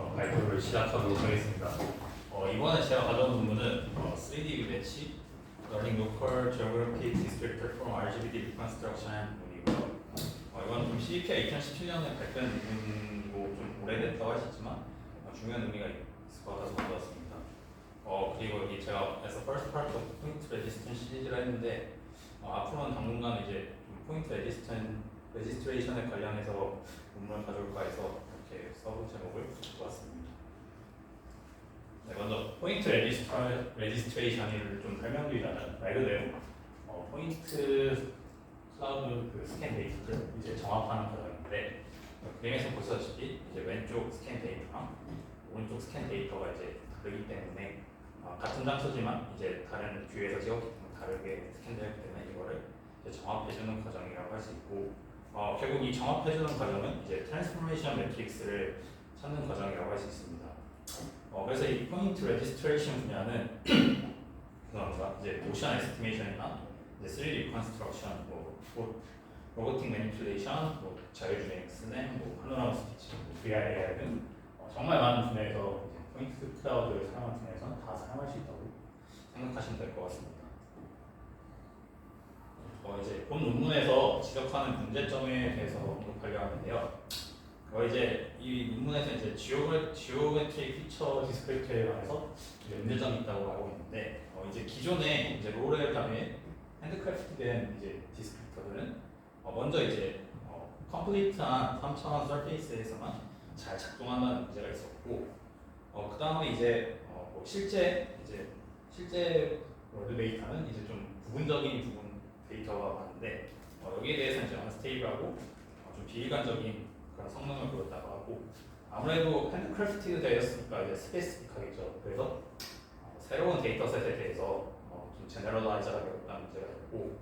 발표를 시작하도록 하겠습니다. 이번에 제가 가져온 논문은 3D 매치, Learning Local Geographic Descriptor from RGBD Reconstruction 논문이고요. 이건 좀 CEP가 2017년에 발표한 논문이고 좀 오래됐다고 할 수 있지만 중요한 의미가 있을 것 같아서 가져왔습니다. 그리고 여기 제가 as a first part of point resistance 시리즈를 했는데 앞으로는 당분간 이제 좀 point registration에 관련해서 논문을 가져올까 해서 이렇게 서브 제목을 주었습니다. 네, 먼저 포인트 레지스트레이션을 좀 설명드리자면 말 그대로 포인트 클라우드 그 스캔 데이터를 이제 정합하는 과정인데 그림에서 보시다시피 이제 왼쪽 스캔 데이터랑 오른쪽 스캔 데이터가 이제 다르기 때문에 같은 장소지만 이제 다른 뷰에서 찍었기 때문에 다르게 스캔되기 때문에 이거를 이제 정합해주는 과정이라고 할 수 있고 결국 이 정합해주는 과정은 이제 트랜스포메이션 매트릭스를 찾는 과정이라고 할 수 있습니다. 그래서 이 포인트 레지스트레이션 분야는 죄송합니다. 이제 모션 에스티메이션이나 이제 3D 리컨스트럭션, 로보틱 매니플레이션, 자율주행 스냅, 파노라마 스티치, VRAR 등 정말 많은 분야에서 이제 포인트 클라우드를 사용하는 분야에서는 다 사용할 수 있다고 생각하시면 될 것 같습니다. 이제 본 논문에서 지적하는 문제점에 대해서 언급하려 하는데요. 이제 이 논문에서 이제 지오메트릭 피처 디스크립터에 관해서 문제점이 있다고 알고 있는데 이제 기존에 이제 롤에 핸드크래프트된 이제 디스크립터들은 먼저 이제 컴플리트한 3차원 서페이스에서만 잘 작동한다는 문제가 있었고 그 다음에 이제 실제 월드 데이터는 이제 좀 부분적인 부분 데이터가 많은데 여기에 대해서는 이제 언스테이블하고 좀 비일관적인 그런 성능을 보였다고 하고 아무래도 핸드크래프트 되었으니까 이제 스페시픽하겠죠. 그래서 새로운 데이터셋에 대해서 좀 제너럴라이즈하기 어렵다는 문제가 있고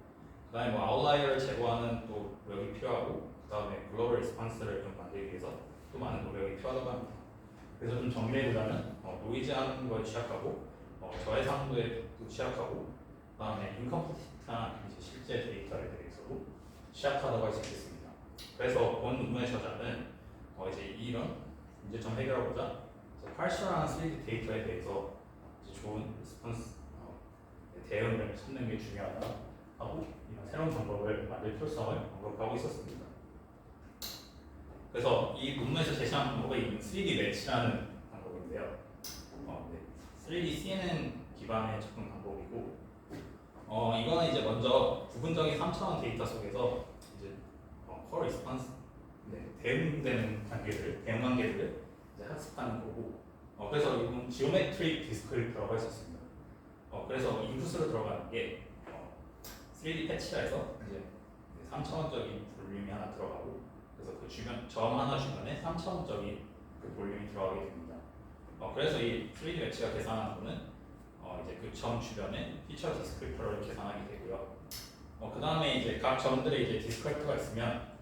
그다음에 아웃라이어를 제거하는 또 노력이 필요하고 그다음에 글로벌 리스폰스를 좀 만들기 위해서 또 많은 노력이 필요하다고 합니다. 그래서 좀 정리해보자면 노이즈한 걸 취약하고 저해상도에도 취약하고 그다음에 인컴플리트한 이제 실제 데이터에 대해서도 취약하다고 할 수 있겠습니다. 그래서 본 논문의 저자는 이제 이런 문제점 해결하고자 파셜한 3D 데이터에 대해서 이제 좋은 리스폰스 대응을 찾는 게 중요하다 하고 이런 새로운 방법을 만들 필요성을 언급하고 있었습니다. 그래서 이 논문에서 제시한 방법이 3D 매치라는 방법인데요. 3D CNN 기반의 접근 방법이고 이거는 이제 먼저 부분적인 3차원 데이터 속에서 이제 core response 대응되는 대응 관계들을 이제 학습하는 거고 그래서 이건 지오메트릭 디스크립터라고 할 수 있습니다. 그래서 인풋으로 들어가는 게 3D 패치라해서 이제 3차원적인 볼륨이 하나 들어가고 그래서 그 주변 점 하나 주변에 3차원적인 그 볼륨이 들어가게 됩니다. 그래서 이 3D 매치가 계산하는 거는 이제 그 점 주변에 피처 디스크립터를 계산하게 되고요. 그 다음에 이제 각 점들에 이제 디스크립터가 있으면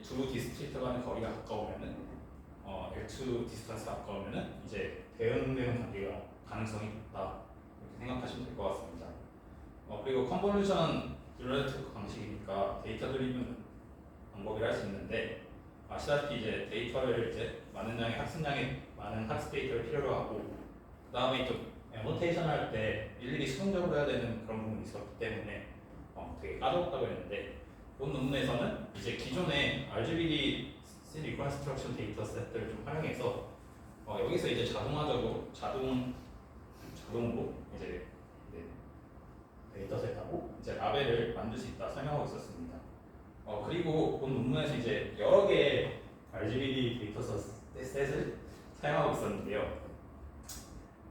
두 디스크립터 간의 거리가 가까우면은 L2 디스턴스가 가까우면은 이제 대응되는 관계가 가능성이 높다 이렇게 생각하시면 될 것 같습니다. 그리고 컨볼루션 듀러티브 방식이니까 데이터 드리븐 방법이라 할 수 있는데 아시다시피 이제 데이터를 이제 많은 학습 데이터를 필요로 하고 그 다음에 또 애노테이션 할 때 일일이 수동적으로 해야 되는 그런 부분이 있었기 때문에 되게 까다롭다고 했는데 본 논문에서는 이제 기존의 RGBD 리컨스트럭션 데이터셋들을 좀 활용해서 여기서 이제 자동으로 이제 데이터셋하고 이제 라벨을 만들 수 있다 설명하고 있었습니다. 그리고 본 논문에서 이제 여러 개의 RGBD 데이터셋을 사용하고 있었는데요.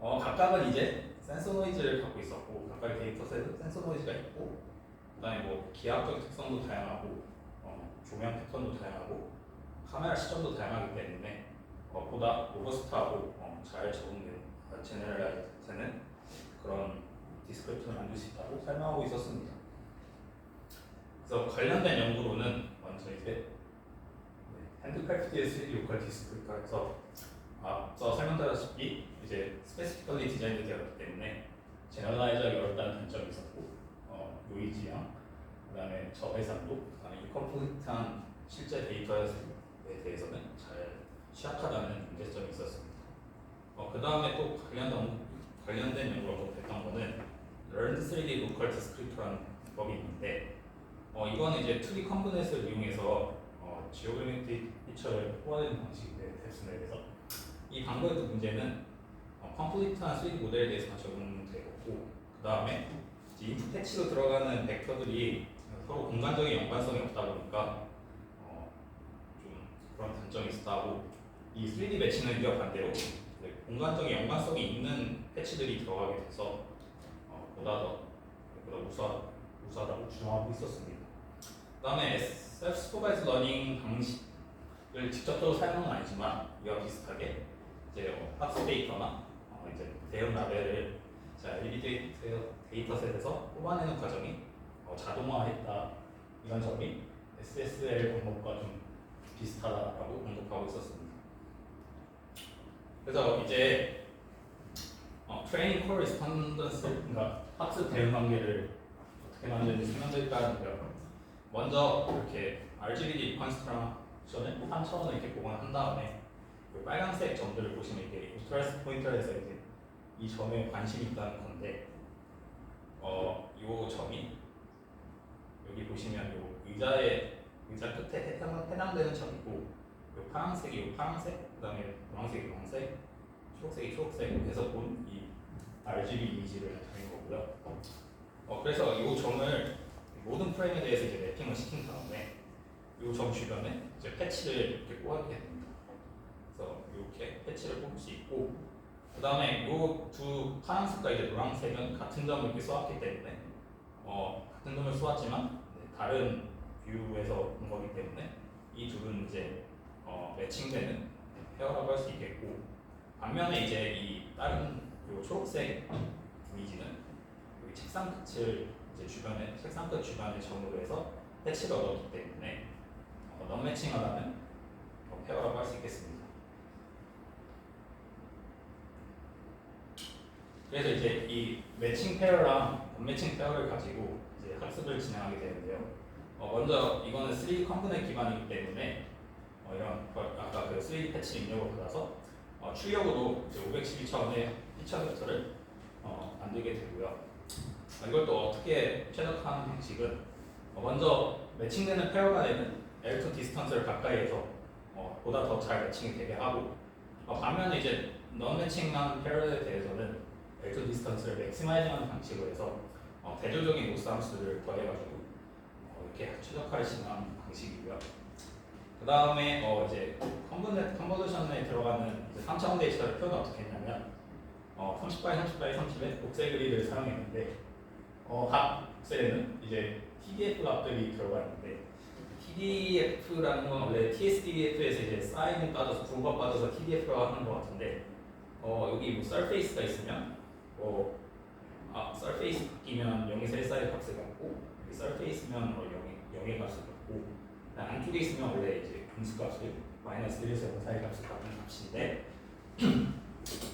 각각은 이제 센서 노이즈를 갖고 있었고 각각의 데이터셋은 센서 노이즈가 있고 그다음에 기하학적 특성도 다양하고 조명 패턴도 다양하고 카메라 시점도 다양하기 때문에 보다 로버스트하고 잘 적응된 제너럴라이즈되는 그런 디스크립터를 만들 수 있다고 설명하고 있었습니다. 그래서 관련된 연구로는 먼저 이제 핸드크래프트의 3D 로컬 디스크립터에서 앞서 설명드렸다시피 이제 스페시피컬리 디자인이 되었기 때문에 제너럴라이즈하기 어렵다는 단점이 있었고 노이즈랑 그다음에 저해상도, 그다음에 인컴플리트한 실제 데이터에 대해서는 잘 취약하다는 문제점이 있었습니다. 그 다음에 또 관련된 연구로 했던 거는 Learned 3D Local Descriptor라는 법이 있는데 이거는 이제 2D 컴포넌트를 이용해서 지오그래피틱 피처를 뽑아내는 방식인데 뎁스맵에서 이 방법의 문제는 컴플리트한 3D 모델에 대해서 적용되고 그 다음에 인풋 패치로 들어가는 벡터들이 서로 공간적인 연관성이 없다 보니까 좀 그런 단점이 있었다고 이 3D 매치는 이와 반대로 공간적인 연관성이 있는 패치들이 들어가게 돼서 보다 우수하다고 주장하고 있었습니다. 그 다음에 Self-Supervised Learning 방식을 직접적으로 사용은 아니지만 이와 비슷하게 이제 학습 데이터나 이제 대형 라벨을 LBD 데이터셋에서 뽑아내는 과정이 자동화했다 이런 점이 SSL 방법과 좀 비슷하다라고 언급하고 있었습니다. 그래서 이제 트레이닝 콜 리스폰던스 그러니까 학습 대응 관계를 어떻게 만드는지 설명드릴까요? 먼저 이렇게 RGBD 리컨스트럭션을 3차원을 이렇게 보관한 다음에 그 빨간색 점들을 보시면 이게 인터레스트 포인터에서 이제 이 점에 관심이 있다는 건데 이 점이 여기 보시면 이 의자 끝에 해당되는 점이고 이 파란색이 파란색, 그 다음에 노란색이 노란색, 초록색이 초록색에서 본 이 RGB 이미지를 나타낸 거고요. 그래서 이 점을 모든 프레임에 대해서 이제 래핑을 시킨 다음에 이 점 주변에 이제 패치를 이렇게 꽂게 됩니다. 그래서 이렇게 패치를 뽑을 수 있고 그 다음에 이 두 파란색과 이제 노란색은 같은 점을 이렇게 쏘았기 때문에 같은 점을 쏘았지만 다른 뷰에서 본 거기 때문에 이 둘은 이제 매칭되는 페어라고 할 수 있겠고 반면에 이제 이 다른 요 초록색 이미지는 여기 책상 끝을 이제 책상 끝 주변에 점으로 해서 패치를 얻었기 때문에 넌 매칭하다는 페어라고 할 수 있겠습니다. 그래서 이제 이 매칭 페어랑 언매칭 페어를 가지고 이제 학습을 진행하게 되는데요. 먼저 이거는 3D 컴포넌트 기반이기 때문에 이런 아까 그 3D 패치 입력을 받아서 출력으로 이제 512차원의 피처 벡터를 만들게 되고요. 이걸 또 어떻게 최적화하는 방식은 먼저 매칭되는 페어가 되는 L2 디스턴스를 가까이에서 보다 더 잘 매칭이 되게 하고 반면에 이제 넌 매칭한 페어에 대해서는 L2 디스턴스를 맥시마이징하는 방식으로 해서 대조적인 로스 함수를 더해가지고 이렇게 최적화를 진행하는 방식이고요. 그 다음에 이제 컨버전에 들어가는 이제 3차원 데이터를 표현 어떻게 했냐면 30x30x30의 복셀 그리드를 사용했는데 각 복셀에는 이제 TDF 값들이 들어가 있는데 TDF라는 건 원래 TSDF에서 이제 사인을 빠져서 부호가 빠져서 TDF라고 하는 것 같은데 여기 뭐 surface가 있으면 surface 바뀌면 0에서 1사이의 값을 갖고 여기 surface면 0의 값을 갖고 안쪽에 있으면 원래 이제 분수값을 마이너스 1에서 0 사이 값을 갖는 값인데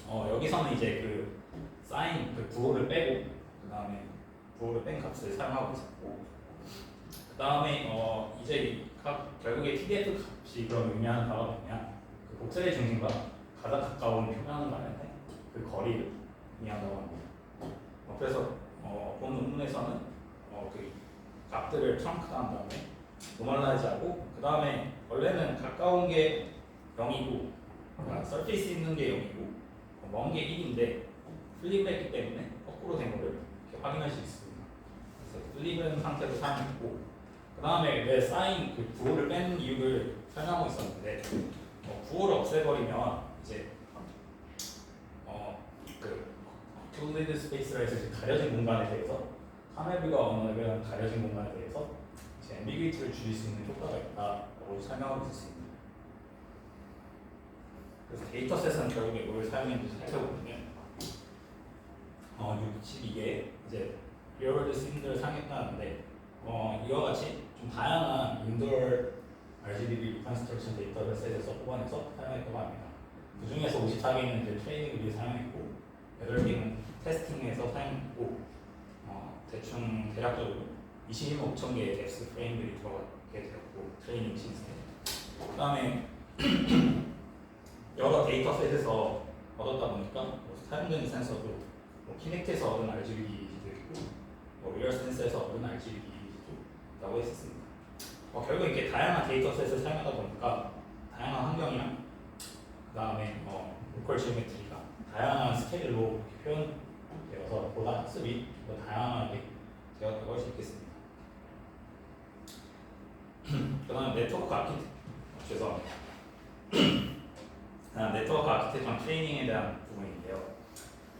여기서는 이제 그 사인 그 부호를 빼고 그 다음에 부호를 뺀 값을 사용하고 있었고 그 다음에 이제 결국에 TDF 값이 그런 의미하는 바가 뭐냐 그 복셀의 중심과 가장 가까운 표현하는 말인데 그 거리를 의미한다고 합니다. 그래서 본 논문에서는 그 값들을 트렁크한 다음에 노멀라이즈하고 그 다음에 원래는 가까운 게 0이고 그러니까 서페이스 있는 게 0이고 먼 게 1인데 플립했기 때문에 거꾸로 된 거를 이렇게 확인할 수 있습니다. 그래서 플립은 상태로 사용했고 그 다음에 왜 사인 그 부호를 뺀 이유를 설명하고 있었는데 부호를 없애버리면 이제 그 오클루디드 스페이스라 해서 이제 가려진 공간에 대해서 카멜뷰가 어느 레벨은 가려진 공간에 대해서 이제 앰비기티를 줄일 수 있는 효과가 있다고 설명하고 있었습니다. 그래서 데이터셋은 결국에 뭘 사용했는지 살펴보면 62개 이제 리얼월드 씬들을 사용했다는데 이와 같이 좀 다양한 인도어 RGB 리컨스트럭션 데이터셋에서 뽑아내서 사용했다고 합니다. 그 중에서 54개는 이제 트레이닝을 위해 사용했고 8개는 테스팅에서 사용했고 대충 대략적으로 22만 5천 개의 뎁스 프레임들이 들어가게 되었고 트레이닝 시스템 그 다음에 여러 데이터셋에서 얻었다 보니까 뭐 사용되는 센서도 뭐 키넥트에서 얻은 RGB 이미지도 있고 뭐 리얼 센서에서 얻은 RGB 이미지도 있다고 했었습니다. 결국 이렇게 다양한 데이터셋을 사용하다 보니까 다양한 환경이랑 그 다음에 로컬 지오메트리가 다양한 스케일로 표현되어서 보다 학습이 더 다양하게 되었다고 할 수 있겠습니다. 그 다음에 네트워크 아키텍처 죄송합니다. 네트워크 아키텍처 트레이닝에 대한 부분인데요.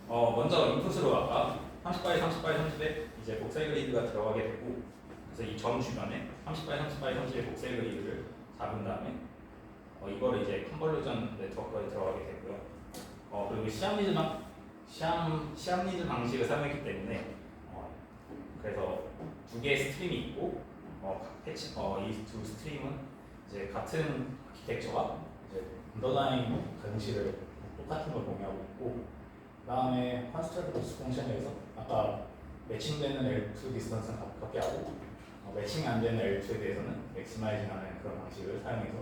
먼저 인풋으로 아까 30바이 30바이 30에 이제 복셀 그리드가 들어가게 되고 그래서 이 점 주변에 30바이 30바이 30의 복셀 그리드를 잡은 다음에 이거를 이제 컨볼루전 네트워크에 들어가게 되고요. 그리고 시암 리즈 방식을 사용했기 때문에 그래서 두 개의 스트림이 있고 이 두 스트림은 이제 같은 아키텍처가 이제 언더라인 공식을 똑같은 걸 공유하고 있고 그 다음에 컨스트럭트 펑션에서 아까 매칭되는 L2 디스턴스는 가깝게 하고 매칭이 안 되는 L2에 대해서는 맥시마이징하는 그런 방식을 사용해서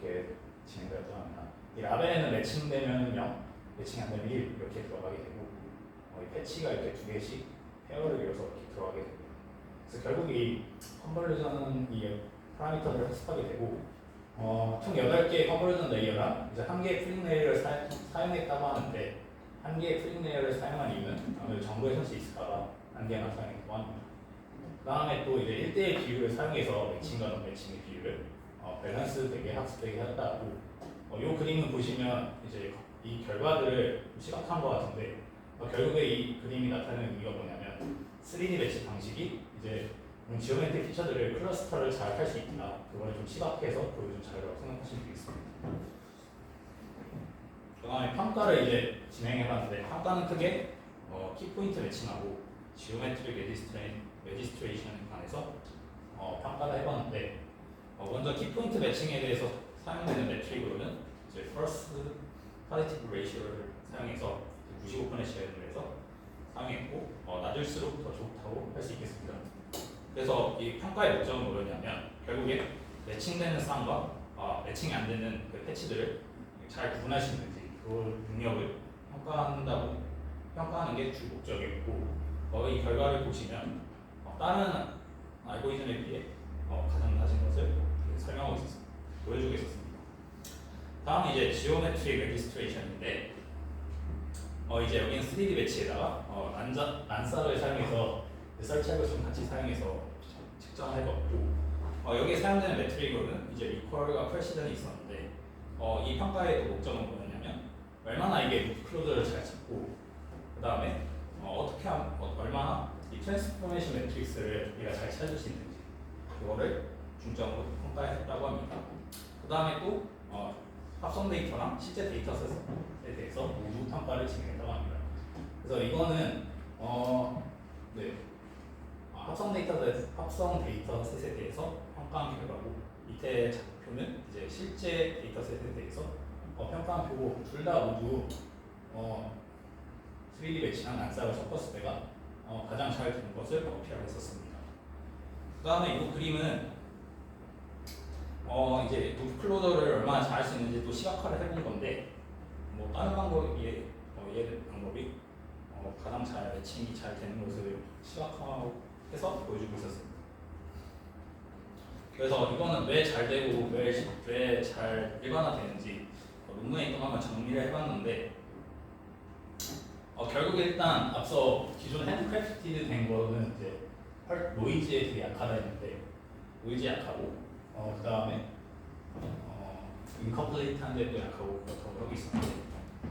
이렇게 진행되었다고 합니다. 이 라벨에는 매칭되면 0, 매칭이 안 되면 1 이렇게 들어가게 되고 이 패치가 이렇게 두 개씩 페어를 이어서 이렇게 들어가게 됩니다. 그래서 결국 이 컨버전은 이 파라미터를 학습하게 되고 총 8개의 컨버전 레이어랑 이제 1개의 프링 레이어를 사용했다고 하는데 1개의 프링 레이어를 사용한 이유는 아무래도 정보의 손실이 있을까봐 1개만 사용했다고 합니다. 그 다음에 또 이제 1대1 비율을 사용해서 매칭과 논매칭의 비율을 밸런스 되게 학습되게 했다고 이 그림을 보시면 이제 이 결과들을 시각한 것 같은데 결국에 이 그림이 나타내는 의미가 뭐냐면 3D 매치 방식이 이제 지오메트릭 피처들을 클러스터를 잘 할 수 있구나 그거를 좀 시각해서 보여준 자료라고 생각하시면 되겠습니다. 그 다음에 평가를 이제 진행해봤는데 평가는 크게 키포인트 매칭하고 지오메트릭 레지스트레이션에 관해서 평가를 해봤는데 먼저 키포인트 매칭에 대해서 사용되는 매트릭으로는 이제 first positive ratio를 사용해서 95%의 시간을 해서 사용했고 낮을수록 더 좋다고 할 수 있겠습니다. 그래서 이 평가의 목적은 뭐였냐면 결국에 매칭되는 쌍과 매칭이 안 되는 그 패치들을 잘 구분할 수 있는지 그 능력을 평가하는 게 주 목적이었고 이 결과를 보시면 다른 알고리즘에 비해 가장 낮은 것을 설명하고 있었습니다. 보여주고 있었습니다. 다음은 이제 지오메트릭 레지스트레이션인데 이제 여기는 3D 배치에다가 란사를 사용해서 설치 알고리즘 같이 사용해서 측정을 해봤고 여기에 사용되는 매트릭으로는 이제 리퀄과 프레시전이 있었는데 이 평가의 또 목적은 뭐였냐면 얼마나 이게 루트 클로저를 잘 찾고 그 다음에 어떻게 하면 얼마나 이 트랜스포메이션 매트릭스를 얘가 잘 찾을 수 있는지 그거를 중점으로 평가했다고 합니다. 그 다음에 또 합성 데이터랑 실제 데이터셋에 대해서 모두 평가를 진행했다고 합니다. 그래서 이거는 합성 데이터셋에 대해서 평가한 결과고 밑에 표는 이제 실제 데이터셋에 대해서 평가한 표고 둘 다 모두 3D 매치랑 란사를 섞었을 때가 가장 잘 되는 것을 어필하고 있었습니다. 그 다음에 이 그림은 이제 루트 클로저를 얼마나 잘 할 수 있는지 또 시각화를 해본 건데 다른 방법에 얘 방법이 가장 잘 매칭이 잘 되는 것을 시각화해서 보여주고 있었습니다. 그래서 이거는 왜 잘 되고 왜 잘 일반화되는지 논문에 있던 거 한번 정리를 해봤는데 결국에 일단 앞서 기존 핸드크래프티드 된 거는 이제 노이즈에 되게 약하다 했는데 노이즈에 약하고 그 다음에 인컴플리트한 데도 약하고 그렇다고 하고 있었는데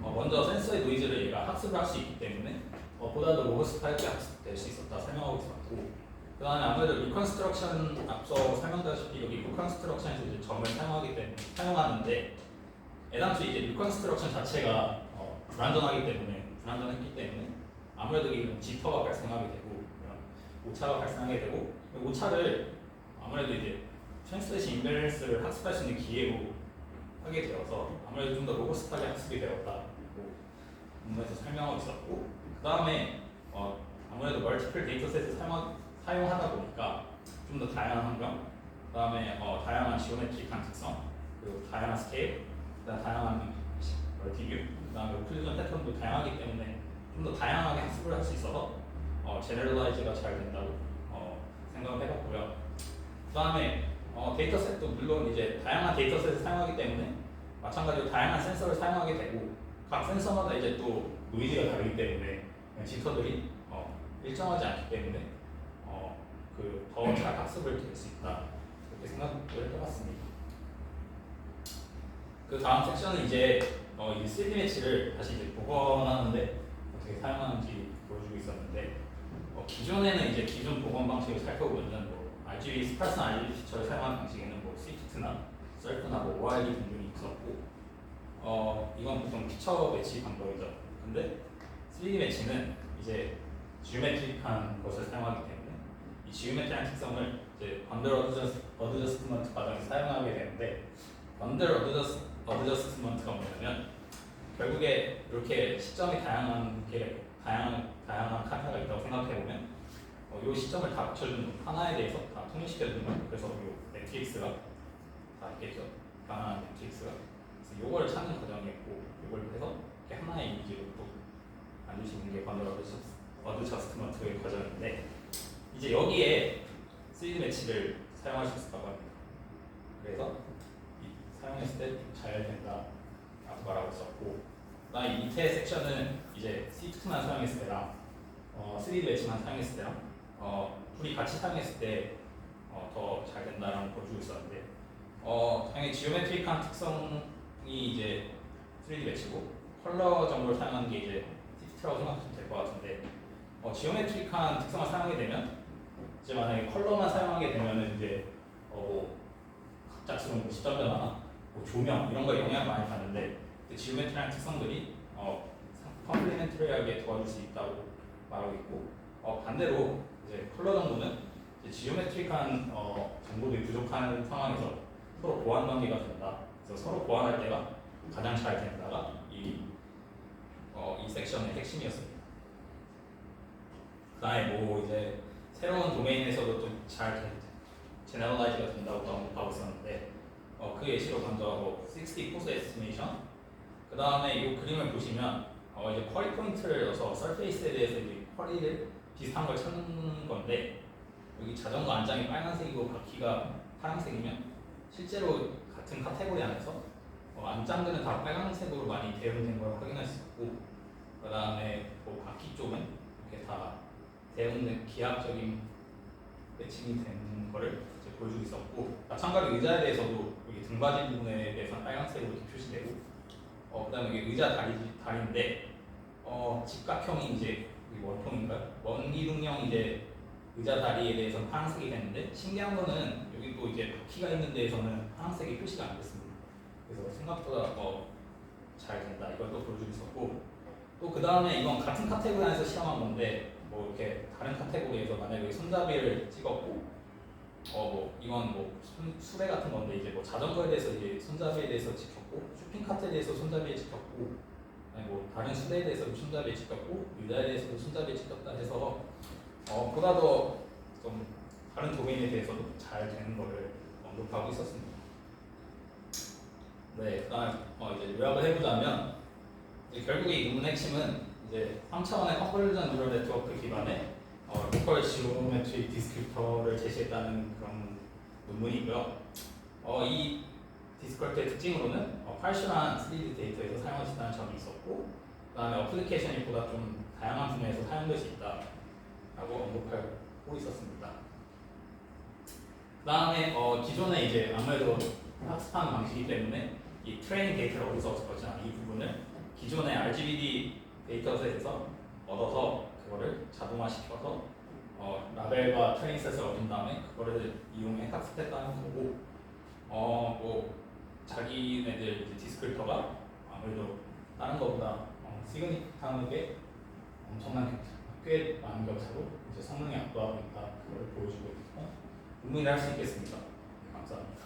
먼저 센서의 노이즈를 얘가 학습을 할 수 있기 때문에 보다 더 로버스트 하게 학습될 수 있었다 설명하고 있었고 그 다음에 아무래도 리컨스트럭션 앞서 설명드렸다시피 여기 리컨스트럭션에서 이제 점을 사용하는데 애당초 이제 리컨스트럭션 자체가 불안전했기 때문에 아무래도 이런 지터가 발생하게 되고 오차가 발생하게 되고 오차를 아무래도 이제 트랜스레이션 임밸런스를 학습할 수 있는 기회로 하게 되어서 아무래도 좀 더 로버스트하게 학습이 되었다고 논문에서 설명하고 있었고 그 다음에 아무래도 멀티플 데이터셋을 사용하다 보니까 좀 더 다양한 환경 그 다음에 다양한 지오메트릭한 특성 그리고 다양한 스케일 그 다음에 다양한 멀티뷰 그 다음에 오클루전 패턴도 다양하기 때문에 좀 더 다양하게 학습을 할 수 있어서 제너럴라이즈가 잘 된다고 생각을 해봤고요. 그 다음에 데이터셋도 물론 이제 다양한 데이터셋을 사용하기 때문에 마찬가지로 다양한 센서를 사용하게 되고 각 센서마다 이제 또 노이즈가 다르기 때문에 지터들이 일정하지 않기 때문에 더 잘 학습을 될 수 있다 이렇게 생각을 해봤습니다. 그 다음 섹션은 이제 이 3D 매치를 다시 이제 복원하는데 어떻게 사용하는지 보여주고 있었는데 기존에는 이제 기존 복원 방식을 살펴보면 RGB 스파스 RGB 피처를 사용하는 방식에는 스위프트나 셀프나 ORD 등등이 있었고 이건 보통 피처 매치 방법이죠. 근데 3D 매치는 이제 지오메트릭한 것을 사용하기 때문에 이 지오메트리한 특성을 이제 번들 어드저스트먼트 과정에서 사용하게 되는데 번들 어드저스트먼트가 뭐냐면 결국에 이렇게 시점이 다양한 카메라가 있다고 생각해 보면 이 시점을 다 붙여주는 하나에 대해서 다 통일시켜주는 그래서 이 매트릭스가 다 있겠죠. 강한 매트릭스가 그래서 이걸 찾는 과정이었고 이걸 해서 이렇게 하나의 이미지로 또 만들 수 있는 게 번들 어드저스트먼트의 과정인데 이제 여기에 3D 매치를 사용할 수 있었다고 합니다. 그래서 사용했을 때 잘 된다 라고 말하고 있었고 그다음에 밑에 섹션은 이제 스위프트만 사용했을 때랑 3D 매치만 사용했을 때랑 둘이 같이 사용했을 때 더 잘 된다라고 보여주고 있었는데 당연히 지오메트릭한 특성이 이제 3D 매치고 컬러 정보를 사용하는 게 이제 스위프트라고 생각하시면 될 것 같은데 지오메트릭한 특성을 사용하게 되면 이제 만약에 컬러만 사용하게 되면은 이제 갑작스러운 시점 변화나 조명 이런 거에 영향을 많이 받는데 지오메트리한 특성들이 컴플리멘터리하게 도와줄 수 있다고 말하고 있고 반대로 이제 컬러 정보는 이제 지오메트릭한 정보들이 부족한 상황에서 서로 보완 관계가 된다. 그래서 서로 보완할 때가 가장 잘 된다가 이 섹션의 핵심이었습니다. 그다음에 이제 새로운 도메인에서도 좀 잘 제너럴라이즈가 된다고 언급하고 있었는데 그 예시로 먼저 60 포스 에스티메이션 그 다음에 이 그림을 보시면 이제 쿼리 포인트를 넣어서 서페이스에 대해서 이제 쿼리를 비슷한 걸 찾는 건데 여기 자전거 안장이 빨간색이고 바퀴가 파란색이면 실제로 같은 카테고리 안에서 안장들은 다 빨간색으로 많이 대응된 걸 확인할 수 있고 그 다음에 바퀴 쪽은 이렇게 다 대응된 기하학적인 매칭이 된 거를 이제 보여주고 있었고 마찬가지로 의자에 대해서도 여기 등받이 부분에 대해서는 빨간색으로 이렇게 표시되고 그 다음에 여기 의자 다리인데 직각형이 이제 원통인가요? 원기둥형 이제 의자 다리에 대해서는 파란색이 됐는데 신기한 거는 여기 또 이제 바퀴가 있는 데에서는 파란색이 표시가 안 됐습니다. 그래서 생각보다 잘 된다 이걸 또 보여주고 있었고 또 그 다음에 이건 같은 카테고리 안에서 시험한 건데 이렇게 다른 카테고리에서 만약에 손잡이를 찍었고 이건 수레 같은 건데 이제 자전거에 대해서 이제 손잡이에 대해서 찍혔고 쇼핑카트에 대해서 손잡이에 찍혔고 아니 다른 수레에 대해서도 손잡이에 찍혔고 의자에 대해서도 손잡이에 찍혔다 해서 보다 더 좀 다른 도메인에 대해서도 잘 되는 거를 언급하고 있었습니다. 네, 그다음 이제 요약을 해보자면 이제 결국에 이 논문 핵심은 이제 3차원의 컨버전 뉴럴 네트워크 기반의 로컬 지오메트리 디스크립터를 제시했다는 그런 논문이고요. 이 디스크립터의 특징으로는 팔슈한 3D 데이터에서 사용할 수 있다는 점이 있었고 그 다음에 어플리케이션이 보다 좀 다양한 분야에서 사용될 수 있다라고 언급하고 있었습니다. 그 다음에 기존에 이제 아무래도 학습하는 방식이기 때문에 이 트레이닝 데이터를 어디서 얻었냐 이 부분을 기존의 RGBD 데이터셋에서 얻어서 그거를 자동화시켜서 라벨과 트레이닝셋을 얻은 다음에 그거를 이용해 학습했다는 거고 자기네들 이제 디스크립터가 아무래도 다른 것보다 시그니fik하게 꽤 많은 격차로 이제 성능이 압도하고 있다 그걸 보여주고 있고 의미를 할 수 있겠습니다. 감사합니다.